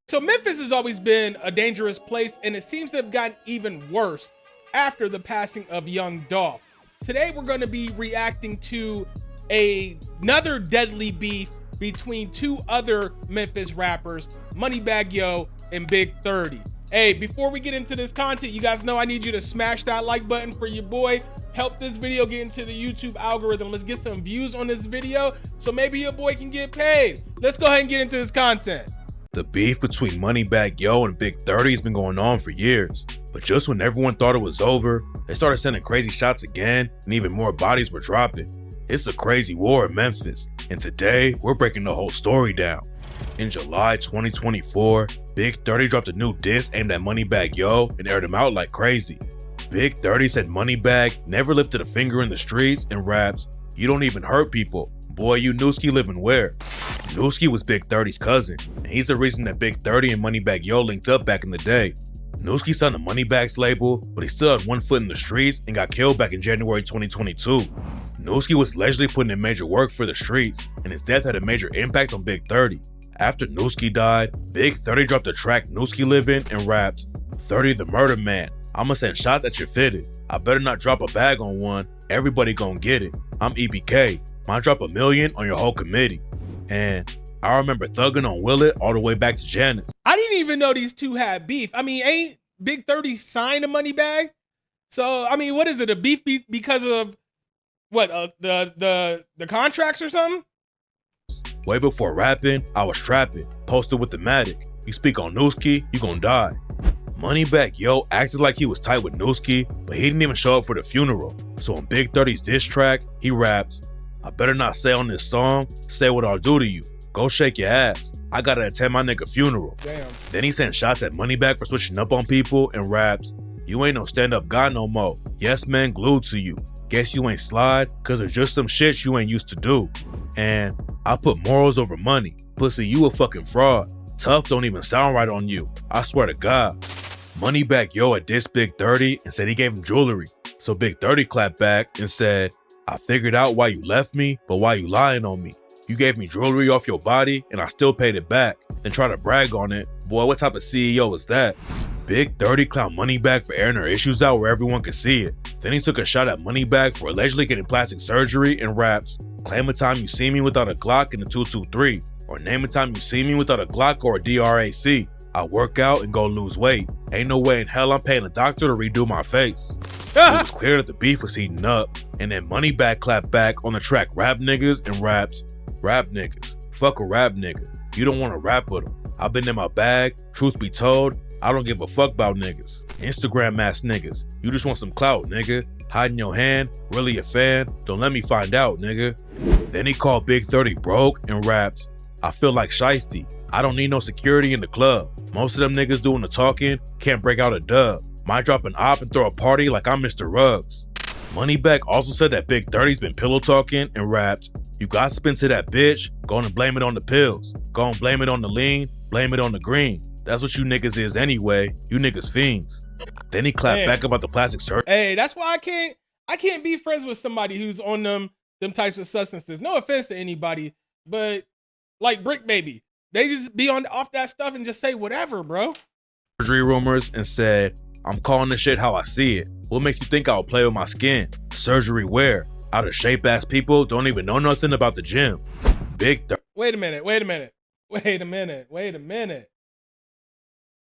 So Memphis has always been a dangerous place, and it seems to have gotten even worse after the passing of young Dolph. Today we're going to be reacting to another deadly beef between two other Memphis rappers, Moneybagg Yo and Big 30. Hey, before we get into this content, you guys know I need you to smash that like button for your boy. Help this video get into the YouTube algorithm. Let's get some views on this video so maybe your boy can get paid. Let's go ahead and get into this content. The beef between Moneybagg Yo and Big 30 has been going on for years, but just when everyone thought it was over, they started sending crazy shots again, and even more bodies were dropping. It's a crazy war in Memphis, and today we're breaking the whole story down. In July 2024, Big 30 dropped a new diss aimed at Moneybagg Yo and aired him out like crazy. Big 30 said Moneybagg never lifted a finger in the streets and raps, "You don't even hurt people. Boy, you Nooski living where?" Nooski was Big 30's cousin, and he's the reason that Big 30 and Moneybagg Yo linked up back in the day. Nooski signed a Moneybag's label, but he still had one foot in the streets and got killed back in January 2022. Nooski was allegedly putting in major work for the streets, and his death had a major impact on Big 30. After Nooski died, Big 30 dropped the track Nooski Livin' and rapped, "30 the murder man. I'ma send shots at your fitted. I better not drop a bag on one. Everybody gon' get it. I'm EBK. Might drop $1 million on your whole committee." And I remember thugging on Will It all the way back to Janice. I didn't even know these two had beef. I mean, ain't Big 30 signed a Moneybagg? So, I mean, what is it? A beef because of what? The contracts or something? Way before rapping, I was trapping, posted with the Matic. You speak on Nooski, you gon' die. Moneybagg Yo acted like he was tight with Nooski, but he didn't even show up for the funeral. So on Big 30's diss track, he rapped, "I better not say on this song, say what I'll do to you. Go shake your ass. I gotta attend my nigga funeral." Damn. Then he sent shots at Moneybagg for switching up on people and rapped, "You ain't no stand-up guy no more. Yes man glued to you. Guess you ain't slide, cause there's just some shit you ain't used to do. And I put morals over money. Pussy, you a fucking fraud. Tough don't even sound right on you. I swear to God." Moneybagg Yo had dissed Big 30 and said he gave him jewelry. So Big 30 clapped back and said, "I figured out why you left me, but why you lying on me? You gave me jewelry off your body and I still paid it back. Then try to brag on it. Boy, what type of CEO is that?" Big 30 clowned Moneybagg for airing her issues out where everyone could see it. Then he took a shot at Moneybagg for allegedly getting plastic surgery and rapped, "Claim a time you see me without a Glock and a 223, or name a time you see me without a Glock or a DRAC. I work out and go lose weight. Ain't no way in hell I'm paying a doctor to redo my face." It was clear that the beef was heating up, and then Moneybagg clapped back on the track Rap Niggas and rapped, "Rap niggas, fuck a rap nigga. You don't wanna rap with them. I've been in my bag, truth be told, I don't give a fuck about niggas. Instagram ass niggas, you just want some clout, nigga. Hiding your hand, really a fan, don't let me find out, nigga." Then he called Big 30 broke and rapped, "I feel like Shiesty. I don't need no security in the club. Most of them niggas doing the talking can't break out a dub. Might drop an op and throw a party like I'm Mr. Ruggs." Moneybagg also said that Big 30's been pillow talking and rapped, "You gossiping to that bitch, go and blame it on the pills. Go and blame it on the lean, blame it on the green. That's what you niggas is anyway, you niggas fiends." Then he clapped back about the plastic surgery. Hey, that's why I can't be friends with somebody who's on them types of substances. No offense to anybody, but like Brick Baby, they just be off that stuff and just say whatever, bro. Surgery rumors and said, "I'm calling this shit how I see it. What makes you think I'll play with my skin? Surgery where? Out of shape ass people don't even know nothing about the gym." Big 30. Wait a minute.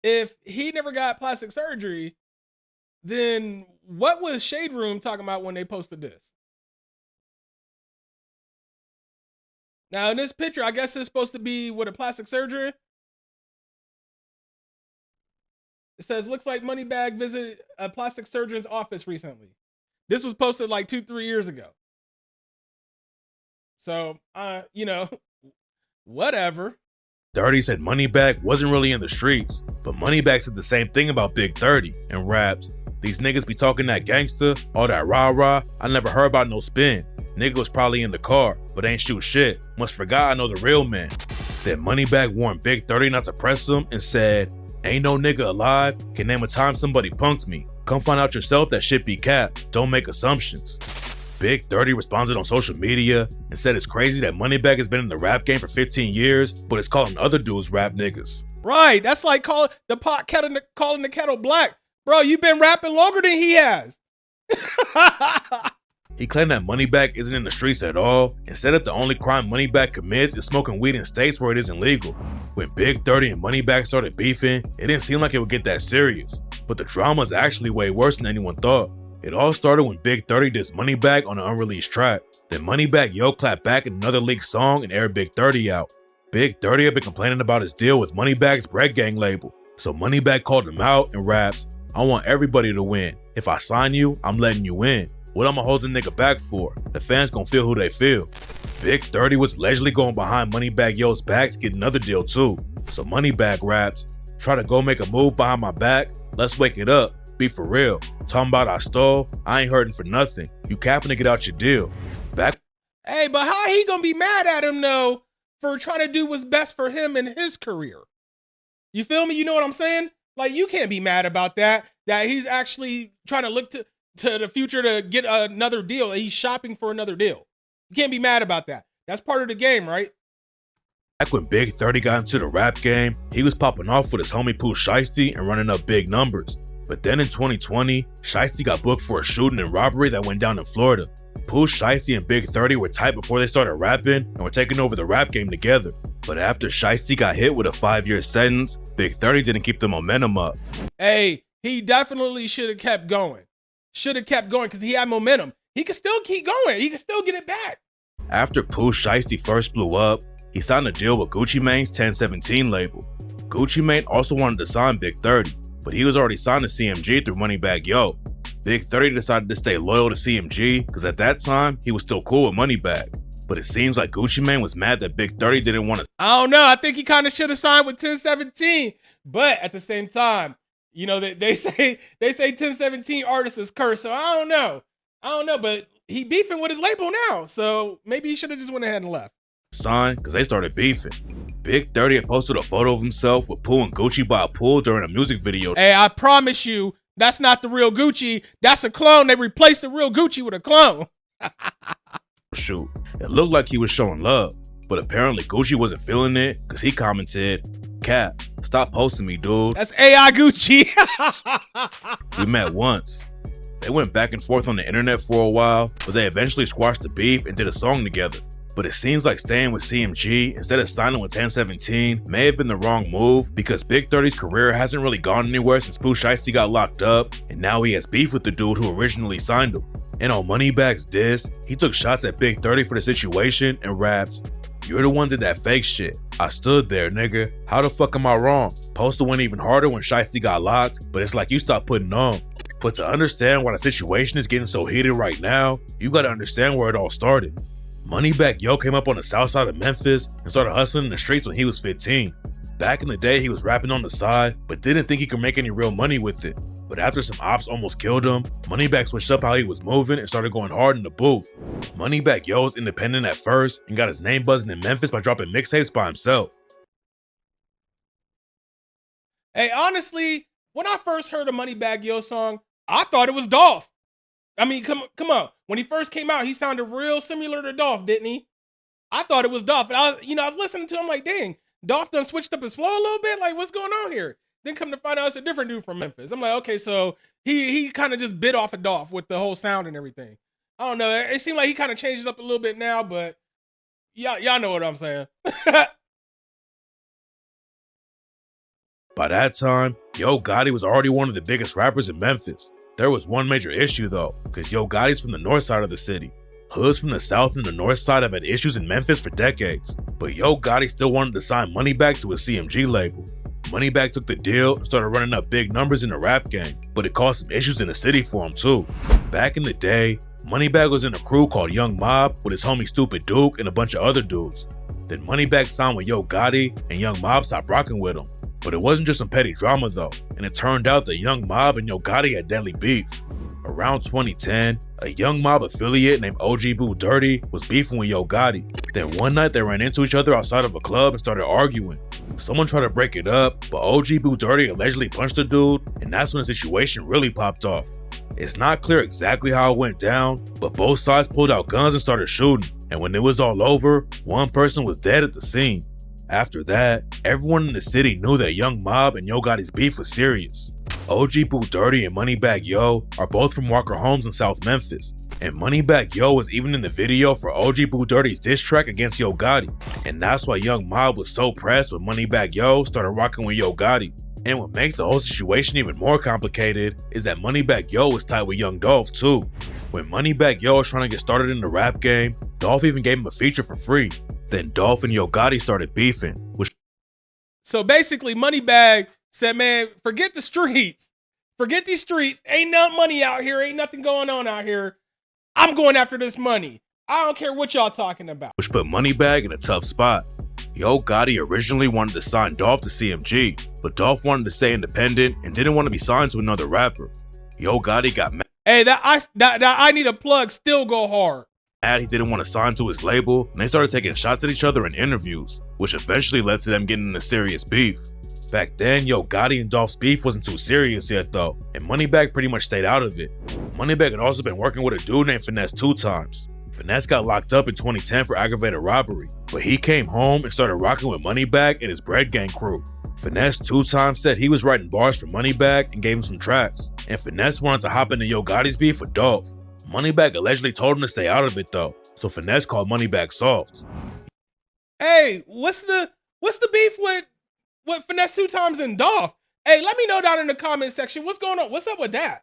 If he never got plastic surgery, then what was Shade Room talking about when they posted this? Now in this picture, I guess it's supposed to be with a plastic surgery. It says, "Looks like Moneybagg visited a plastic surgeon's office recently." This was posted like 2-3 years ago. So, you know, whatever. 30 said Moneybagg wasn't really in the streets, but Moneybagg said the same thing about Big 30 and rapped, "These niggas be talking that gangster, all that rah-rah, I never heard about no spin. Nigga was probably in the car, but ain't shoot shit. Must forgot I know the real man." Then Moneybagg warned Big 30 not to press him and said, "Ain't no nigga alive can name a time somebody punked me. Come find out yourself that shit be cap. Don't make assumptions." Big 30 responded on social media and said it's crazy that Moneybagg has been in the rap game for 15 years, but is calling other dudes rap niggas. Right. That's like calling the kettle black. Bro, you've been rapping longer than he has. He claimed that Moneybagg isn't in the streets at all, and said that the only crime Moneybagg commits is smoking weed in states where it isn't legal. When Big 30 and Moneybagg started beefing, it didn't seem like it would get that serious. But the drama is actually way worse than anyone thought. It all started when Big 30 dissed Moneybagg on an unreleased track. Then Moneybagg Yo clapped back in another leaked song and aired Big 30 out. Big 30 had been complaining about his deal with Moneybagg's Bread Gang label. So Moneybagg called him out and raps, "I want everybody to win. If I sign you, I'm letting you in. What I'ma hold the nigga back for? The fans gon' feel who they feel." Big 30 was allegedly going behind Moneybagg Yo's back to get another deal too. So Moneybagg raps, "Try to go make a move behind my back? Let's wake it up. Be for real. Talking about I stole? I ain't hurting for nothing. You capping to get out your deal." Back. Hey, but how he gonna be mad at him though for trying to do what's best for him in his career? You feel me? You know what I'm saying? Like, you can't be mad about that he's actually trying to look to the future to get another deal. He's shopping for another deal. You can't be mad about that. That's part of the game, right? Back when Big 30 got into the rap game, he was popping off with his homie Pooh Shiesty and running up big numbers. But then in 2020, Shiesty got booked for a shooting and robbery that went down in Florida. Pooh Shiesty and Big 30 were tight before they started rapping and were taking over the rap game together. But after Shiesty got hit with a 5-year sentence, Big 30 didn't keep the momentum up. Hey, he definitely should have kept going. Because he had momentum. He could still keep going. He could still get it back. After Pooh Shiesty first blew up, he signed a deal with Gucci Mane's 1017 label. Gucci Mane also wanted to sign Big 30, but he was already signed to CMG through Moneybagg Yo. Big 30 decided to stay loyal to CMG because at that time, he was still cool with Moneybagg. But it seems like Gucci Mane was mad that Big 30 didn't want to. I don't know. I think he kind of should have signed with 1017. But at the same time, you know, they say 1017 artists is cursed. So I don't know. But he beefing with his label now. So maybe he should have just went ahead and left. Sign because they started beefing. Big 30 had posted a photo of himself with Pooh and Gucci by a pool during a music video. Hey, I promise you, that's not the real Gucci. That's a clone. They replaced the real Gucci with a clone. Shoot, it looked like he was showing love, but apparently Gucci wasn't feeling it because he commented, "Cap, stop posting me, dude. That's AI Gucci." We met once." They went back and forth on the internet for a while, but they eventually squashed the beef and did a song together. But it seems like staying with CMG instead of signing with 1017 may have been the wrong move because Big 30's career hasn't really gone anywhere since Pooh Shiesty got locked up, and now he has beef with the dude who originally signed him. And on Moneybagg's diss, he took shots at Big 30 for the situation and raps, "You're the one that did that fake shit. I stood there, nigga. How the fuck am I wrong? Posted went even harder when Shiesty got locked, but it's like you stopped putting on. But to understand why the situation is getting so heated right now, you gotta understand where it all started." Moneybagg Yo came up on the south side of Memphis and started hustling in the streets when he was 15. Back in the day, he was rapping on the side, but didn't think he could make any real money with it. But after some ops almost killed him, Moneybagg switched up how he was moving and started going hard in the booth. Moneybagg Yo was independent at first and got his name buzzing in Memphis by dropping mixtapes by himself. Hey, honestly, when I first heard a Moneybagg Yo song, I thought it was Dolph. I mean, come on. When he first came out, he sounded real similar to Dolph, didn't he? I thought it was Dolph. And I was listening to him like, dang, Dolph done switched up his flow a little bit. Like, what's going on here? Then come to find out it's a different dude from Memphis. I'm like, okay, so he kind of just bit off of Dolph with the whole sound and everything. I don't know. It seemed like he kind of changed it up a little bit now, but y'all know what I'm saying. By that time, Yo Gotti was already one of the biggest rappers in Memphis. There was one major issue though, because Yo Gotti's from the north side of the city. Hoods from the south and the north side have had issues in Memphis for decades, but Yo Gotti still wanted to sign Moneybagg to his CMG label. Moneybagg took the deal and started running up big numbers in the rap game, but it caused some issues in the city for him too. Back in the day, Moneybagg was in a crew called Young Mob with his homie Stupid Duke and a bunch of other dudes. Then Moneybagg signed with Yo Gotti and Young Mob stopped rocking with him. But it wasn't just some petty drama though, and it turned out that Young Mob and Yo Gotti had deadly beef. Around 2010, a Young Mob affiliate named OG Boo Dirty was beefing with Yo Gotti. Then one night they ran into each other outside of a club and started arguing. Someone tried to break it up, but OG Boo Dirty allegedly punched the dude, and that's when the situation really popped off. It's not clear exactly how it went down, but both sides pulled out guns and started shooting, and when it was all over, one person was dead at the scene. After that, everyone in the city knew that Young Mob and Yo Gotti's beef was serious. OG Boo Dirty and Moneybagg Yo are both from Walker Homes in South Memphis, and Moneybagg Yo was even in the video for OG Boo Dirty's diss track against Yo Gotti, and that's why Young Mob was so pressed when Moneybagg Yo started rocking with Yo Gotti. And what makes the whole situation even more complicated is that Moneybagg Yo was tied with Young Dolph too. When Moneybagg Yo was trying to get started in the rap game, Dolph even gave him a feature for free. Then Dolph and Yo Gotti started beefing, which... So basically, Moneybagg said, man, forget the streets. Forget these streets. Ain't no money out here. Ain't nothing going on out here. I'm going after this money. I don't care what y'all talking about. Which put Moneybagg in a tough spot. Yo Gotti originally wanted to sign Dolph to CMG, but Dolph wanted to stay independent and didn't want to be signed to another rapper. Yo Gotti got mad. Hey, that I need a plug. Still go hard. He didn't want to sign to his label, and they started taking shots at each other in interviews, which eventually led to them getting into serious beef. Back then, Yo Gotti and Dolph's beef wasn't too serious yet though, and Moneybagg pretty much stayed out of it. Moneybagg had also been working with a dude named Finesse 2 times. Finesse got locked up in 2010 for aggravated robbery, but he came home and started rocking with Moneybagg and his Bread Gang crew. Finesse 2 times said he was writing bars for Moneybagg and gave him some tracks, and Finesse wanted to hop into Yo Gotti's beef with Dolph. Moneybagg allegedly told him to stay out of it though, so Finesse called Moneybagg soft. Hey, what's the beef with Finesse 2 times and Dolph? Hey, let me know down in the comment section. What's going on? What's up with that?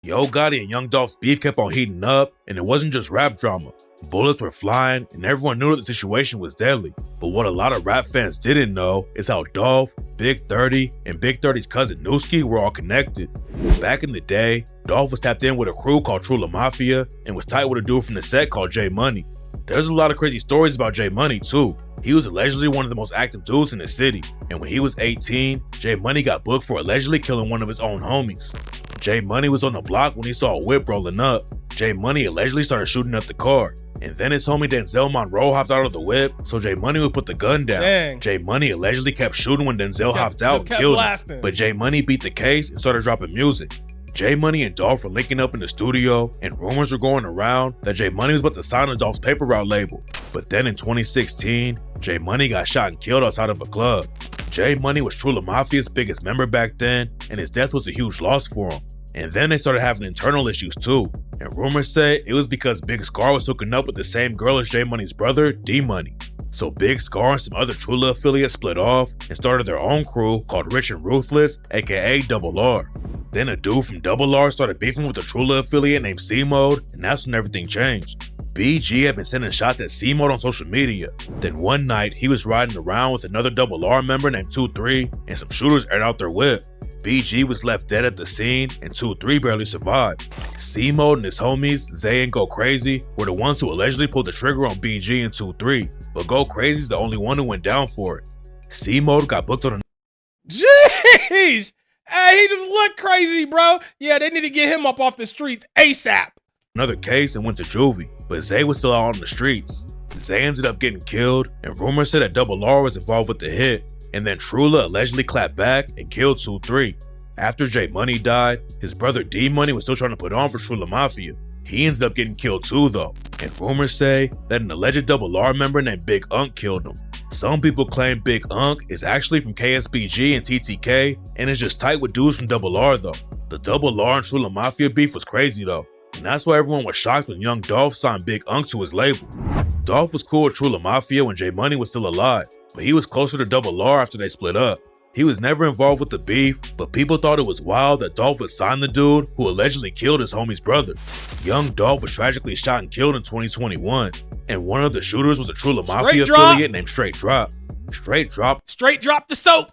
Yo Gotti and Young Dolph's beef kept on heating up, and it wasn't just rap drama. Bullets were flying, and everyone knew that the situation was deadly. But what a lot of rap fans didn't know is how Dolph, Big 30, and Big 30's cousin Newski were all connected. Back in the day, Dolph was tapped in with a crew called Trula Mafia and was tight with a dude from the set called J Money. There's a lot of crazy stories about J Money too. He was allegedly one of the most active dudes in the city, and when he was 18, J Money got booked for allegedly killing one of his own homies. J Money was on the block when he saw a whip rolling up. J Money allegedly started shooting at the car, and then his homie Denzel Monroe hopped out of the whip, so J Money would put the gun down. Dang. J Money allegedly kept shooting when Denzel hopped out and killed him, but J Money beat the case and started dropping music. J Money and Dolph were linking up in the studio, and rumors were going around that J Money was about to sign on Dolph's Paper Route label. But then in 2016, J Money got shot and killed outside of a club. J Money was Trula Mafia's biggest member back then, and his death was a huge loss for him. And then they started having internal issues too, and rumors say it was because Big Scar was hooking up with the same girl as J Money's brother, D Money. So Big Scar and some other Trula affiliates split off and started their own crew called Rich and Ruthless, aka Double R. Then a dude from Double R started beefing with a Trula affiliate named C-Mode, and that's when everything changed. BG had been sending shots at C-Mode on social media. Then one night, he was riding around with another Double R member named 2-3, and some shooters aired out their whip. BG was left dead at the scene, and 2-3 barely survived. C-Mode and his homies, Zay and Go Crazy, were the ones who allegedly pulled the trigger on BG and 2-3, but Go Crazy's the only one who went down for it. C-Mode got booked on a... Jeez! Hey, he just looked crazy, bro. Yeah, they need to get him up off the streets ASAP. Another case and went to juvie, but Zay was still out on the streets. Zay ended up getting killed, and rumors said that Double R was involved with the hit, and then Trula allegedly clapped back and killed 2-3. After J Money died, his brother D Money was still trying to put on for Trula Mafia. He ended up getting killed too though, and rumors say that an alleged Double R member named Big Unk killed him. Some people claim Big Unk is actually from KSBG and TTK and is just tight with dudes from Double R though. The Double R and Trula Mafia beef was crazy though, and that's why everyone was shocked when young Dolph signed Big Unk to his label. Dolph was cool with Trula Mafia when J Money was still alive, but he was closer to Double R after they split up. He was never involved with the beef, but people thought it was wild that Dolph would sign the dude who allegedly killed his homie's brother. Young Dolph was tragically shot and killed in 2021, and one of the shooters was a Trula Mafia affiliate named Straight Drop. Straight Drop the soap!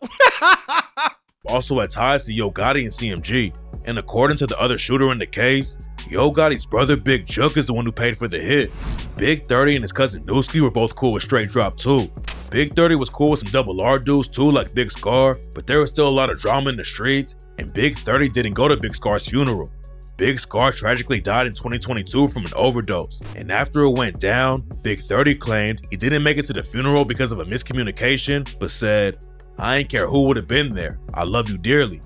Also had ties to Yo Gotti and CMG, and according to the other shooter in the case, Yo Gotti's brother Big Jook is the one who paid for the hit. Big 30 and his cousin Newski were both cool with Straight Drop too. Big 30 was cool with some Double R dudes too like Big Scar, but there was still a lot of drama in the streets, and Big 30 didn't go to Big Scar's funeral. Big Scar tragically died in 2022 from an overdose, and after it went down, Big 30 claimed he didn't make it to the funeral because of a miscommunication, but said, "I ain't care who would have been there, I love you dearly."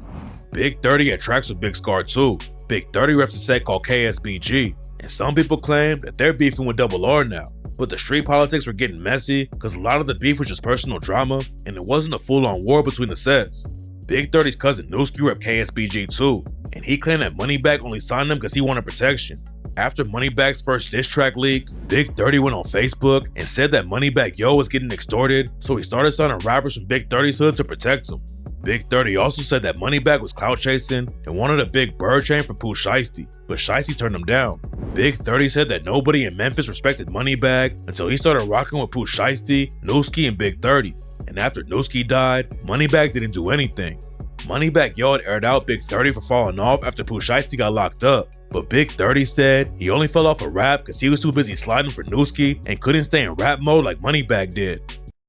Big 30 had tracks with Big Scar too. Big 30 reps a set called KSBG, and some people claim that they're beefing with Double R now. But the street politics were getting messy because a lot of the beef was just personal drama and it wasn't a full-on war between the sets. Big 30's cousin Newski repped KSBG too, and he claimed that Moneybagg only signed him because he wanted protection. After Moneybagg's first diss track leaked, Big 30 went on Facebook and said that Moneybagg Yo was getting extorted, so he started signing rappers from Big 30's hood to protect him. Big 30 also said that Moneybagg was clout chasing and wanted a big bird chain from Pooh Shiesty, but Shiesty turned him down. Big 30 said that nobody in Memphis respected Moneybagg until he started rocking with Pooh Shiesty, Newski, and Big 30. And after Newski died, Moneybagg didn't do anything. Moneybagg Yo had aired out Big 30 for falling off after Pooh Shiesty got locked up, but Big 30 said he only fell off of rap because he was too busy sliding for Newski and couldn't stay in rap mode like Moneybagg did.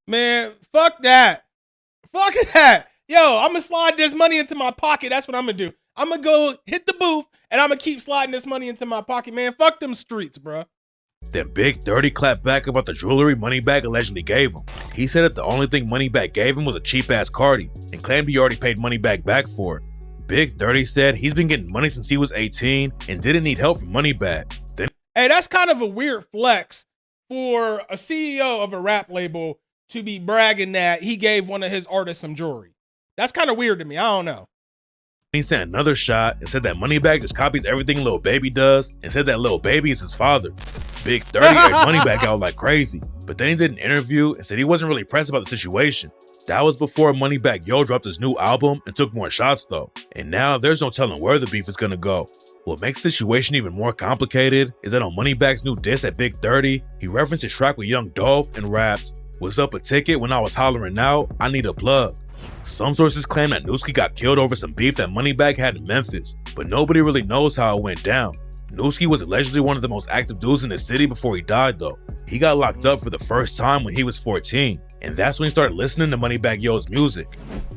Man, fuck that. Fuck that. Yo, I'm gonna slide this money into my pocket. That's what I'm gonna do. I'm gonna go hit the booth and I'm gonna keep sliding this money into my pocket, man. Fuck them streets, bro. Then Big 30 clapped back about the jewelry Moneybagg allegedly gave him. He said that the only thing Moneybagg gave him was a cheap-ass Cardi and claimed he already paid Moneybagg back for it. Big 30 said he's been getting money since he was 18 and didn't need help from Moneybagg. Hey, that's kind of a weird flex for a CEO of a rap label to be bragging that he gave one of his artists some jewelry. That's kind of weird to me. I don't know. He sent another shot and said that Moneybagg just copies everything Lil Baby does and said that Lil Baby is his father. Big 30 aired Moneybagg out like crazy, but then he did an interview and said he wasn't really pressed about the situation. That was before Moneybagg Yo dropped his new album and took more shots though. And now there's no telling where the beef is gonna go. What makes the situation even more complicated is that on Moneybagg's new diss at Big 30, he referenced his track with Young Dolph and rapped, "Was up a ticket when I was hollering out, I need a plug." Some sources claim that Newski got killed over some beef that Moneybagg had in Memphis, but nobody really knows how it went down. Newski was allegedly one of the most active dudes in the city before he died though. He got locked up for the first time when he was 14, and that's when he started listening to Moneybagg Yo's music.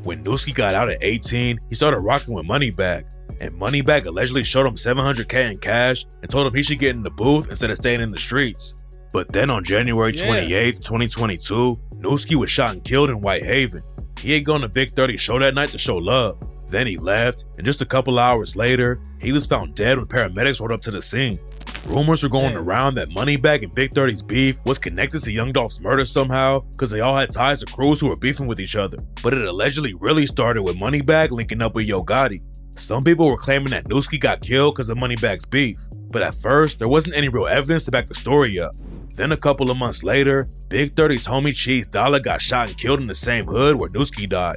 When Newski got out at 18, he started rocking with Moneybagg, and Moneybagg allegedly showed him $700K in cash and told him he should get in the booth instead of staying in the streets. But then on January 28th, 2022, Newski was shot and killed in Whitehaven. He had gone to Big 30's show that night to show love. Then he left, and just a couple hours later, he was found dead when paramedics rolled up to the scene. Rumors were going around that Moneybagg and Big 30's beef was connected to Young Dolph's murder somehow because they all had ties to crews who were beefing with each other. But it allegedly really started with Moneybagg linking up with Yo Gotti. Some people were claiming that Newski got killed because of Moneybagg's beef, but at first, there wasn't any real evidence to back the story up. Then a couple of months later, Big 30's homie Cheese Dollar got shot and killed in the same hood where Newski died.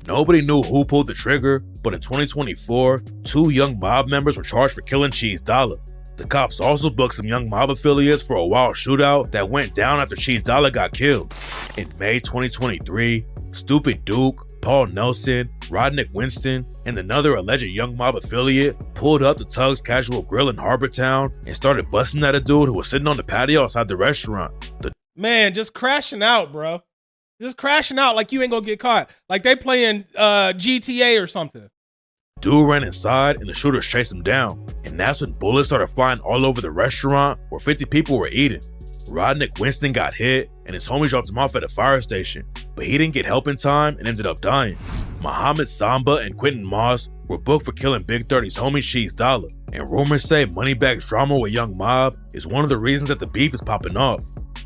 Nobody knew who pulled the trigger, but in 2024, 2 young mob members were charged for killing Cheese Dollar. The cops also booked some young mob affiliates for a wild shootout that went down after Cheese Dollar got killed. In May 2023, Stupid Duke, Paul Nelson, Rodnick Winston, and another alleged young mob affiliate pulled up to Tug's Casual Grill in Harbortown and started busting at a dude who was sitting on the patio outside the restaurant. Man, just crashing out, bro. Just crashing out like you ain't gonna get caught. Like they playing GTA or something. Dude ran inside and the shooters chased him down. And that's when bullets started flying all over the restaurant where 50 people were eating. Rodnick Winston got hit and his homies dropped him off at a fire station, but he didn't get help in time and ended up dying. Muhammad Samba and Quentin Moss were booked for killing Big 30's homie Cheese Dollar, and rumors say Moneybagg's drama with Young Mob is one of the reasons that the beef is popping off.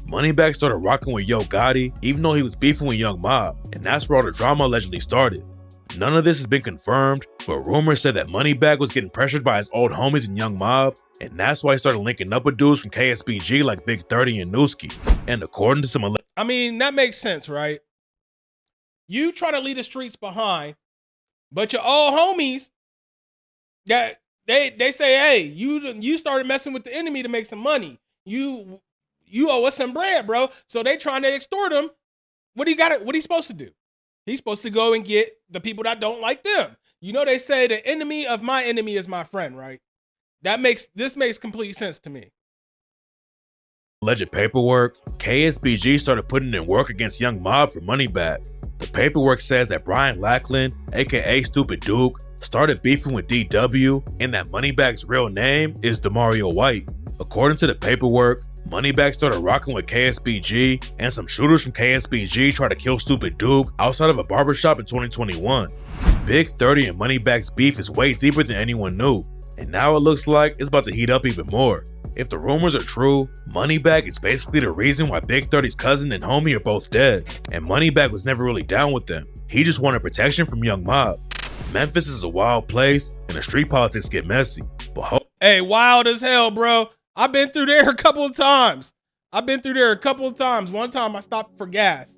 Moneybagg started rocking with Yo Gotti even though he was beefing with Young Mob, and that's where all the drama allegedly started. None of this has been confirmed, but rumors said that Moneybagg was getting pressured by his old homies in Young Mob, and that's why he started linking up with dudes from KSBG like Big 30 and Newski. And according to some I mean, that makes sense, right? You try to leave the streets behind, but your old homies, that they say, hey, you started messing with the enemy to make some money. You owe us some bread, bro. So they trying to extort him. What he supposed to do? He's supposed to go and get the people that don't like them. You know, they say the enemy of my enemy is my friend, right? This makes complete sense to me. Alleged paperwork, KSBG started putting in work against Young Mob for Moneybagg. The paperwork says that Brian Lackland, aka Stupid Duke, started beefing with DW and that Moneybagg's real name is Demario White. According to the paperwork, Moneybagg started rocking with KSBG, and some shooters from KSBG tried to kill Stupid Duke outside of a barbershop in 2021. Big 30 and Moneybagg's beef is way deeper than anyone knew, and now it looks like it's about to heat up even more. If the rumors are true, Moneybagg is basically the reason why Big 30's cousin and homie are both dead, and Moneybagg was never really down with them. He just wanted protection from Young Mob. Memphis is a wild place, and the street politics get messy. But hey, wild as hell, bro. I've been through there a couple of times. One time I stopped for gas.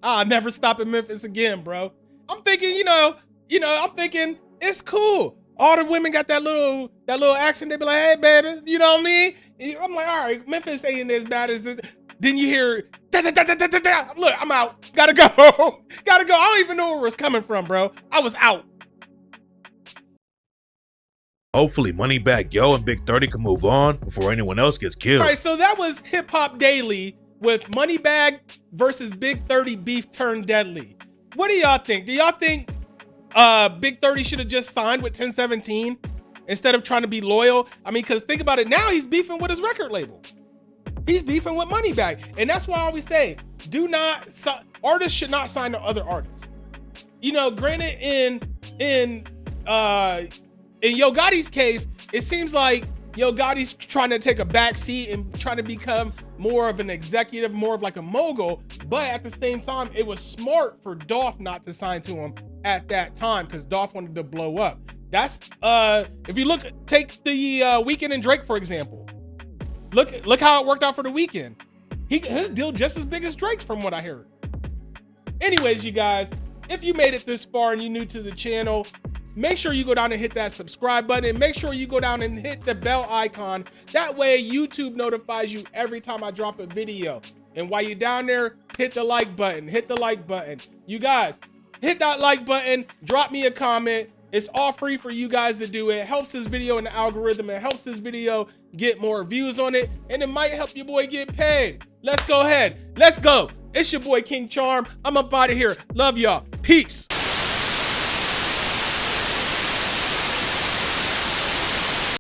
I'll never stop in Memphis again, bro. I'm thinking, I'm thinking it's cool. All the women got that little accent. They be like, hey, baby, you know what I mean? I'm like, all right, Memphis ain't as bad as this. Then you hear, da, da, da, da, da, da, da. Look, I'm out. Gotta go. Gotta go. I don't even know where it was coming from, bro. I was out. hopefully Moneybagg Yo and Big 30 can move on before anyone else gets killed. All right, so that was Hip Hop Daily with Moneybagg versus Big 30 beef turned deadly. What do y'all think? Do y'all think Big 30 should have just signed with 1017 instead of trying to be loyal? I mean, because think about it, now he's beefing with his record label. He's beefing with Moneybagg. And that's why I always say, artists should not sign to other artists. You know, granted in Yo Gotti's case, it seems like Yo Gotti's trying to take a back seat and trying to become more of an executive, more of like a mogul. But at the same time, it was smart for Dolph not to sign to him at that time because Dolph wanted to blow up. That's if you take the Weeknd and Drake for example. Look how it worked out for the Weeknd. His deal just as big as Drake's from what I heard. Anyways, you guys, if you made it this far and you're new to the channel, make sure you go down and hit that subscribe button and make sure you go down and hit the bell icon. That way YouTube notifies you every time I drop a video. And while you're down there, hit the like button, You guys, hit that like button, drop me a comment. It's all free for you guys to do. It helps this video in the algorithm. It helps this video get more views on it. And it might help your boy get paid. Let's go ahead. Let's go. It's your boy King Charm. I'm up out of here. Love y'all. Peace.